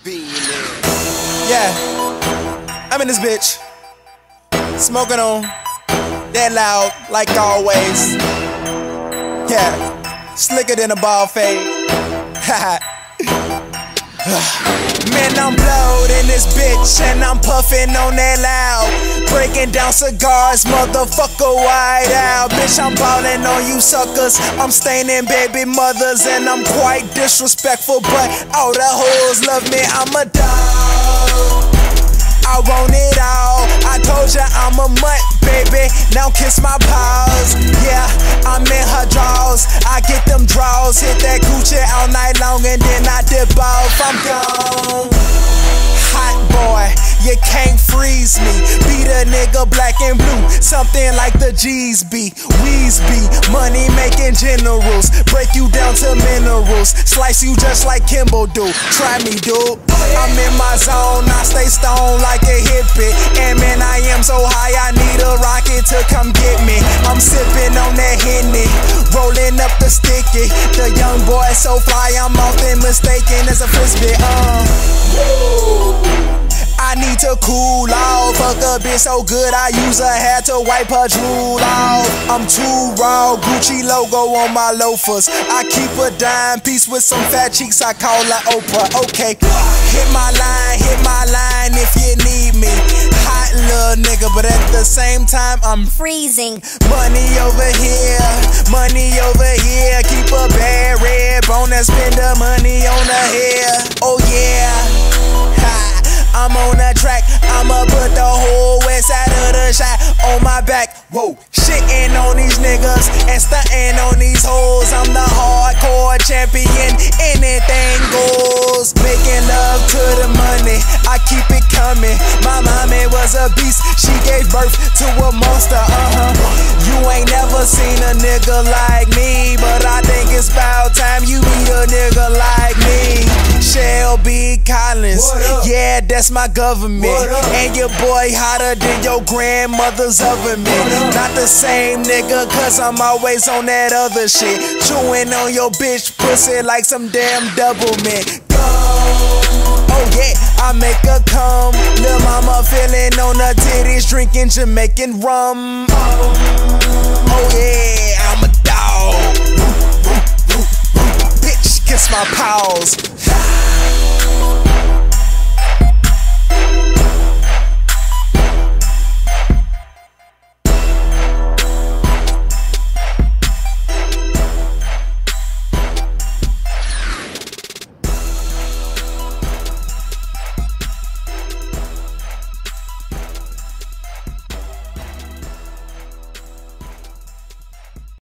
Yeah, I'm in this bitch, smoking on, that loud, like always. Yeah, slicker than a ball fade. Man, I'm blowed in this bitch, and I'm puffing on that loud, breaking down cigars, motherfucker, white out. Bitch, I'm ballin' on you suckers, I'm staining baby mothers, and I'm quite disrespectful, but all the hoes love me, I'm a dog. I want it all, I told ya I'm a mutt, baby, now kiss my paws. Yeah, I'm in her drawers, I get them draws, hit that Gucci all night long, and then I dip off, I'm gone. Hot boy, you can't freeze me, beat a nigga black and blue, something like the G's be, Weez be, money making generals, break you down to minerals, slice you just like Kimbo do, try me dude. I'm in my zone, I stay stoned like a hippie, and man I am so high I need a rocket to come get me. I'm sipping on that Henny, rolling up the sticky, the young boy so fly I'm often mistaken as a frisbee. I need to cool off, fuck a bitch so good I use a hat to wipe her drool off. I'm too raw, Gucci logo on my loafers, I keep a dime piece with some fat cheeks, I call her Oprah. Okay, hit my line if you need me. Hot little nigga, but at the same time I'm freezing. Money over here, keep a bad red bone and spend the money on her hair. Oh yeah, I'm on the track, I'ma put the whole west side of the shot on my back. Whoa, shitting on these niggas and stunting on these hoes. I'm the hardcore champion, anything goes. Making love to the money, I keep it coming. My mommy was a beast, she gave birth to a monster, You ain't never seen a nigga like me, but I think it's about time you meet a nigga like me. Shelby Collins, yeah, that's my government, and your boy hotter than your grandmother's oven mitt. Not the same nigga, cause I'm always on that other shit, chewing on your bitch pussy like some damn double mint. Oh yeah, I make her come, lil' mama feeling on her titties, drinking Jamaican rum. Oh yeah, I'm a dog, bitch kiss my paws.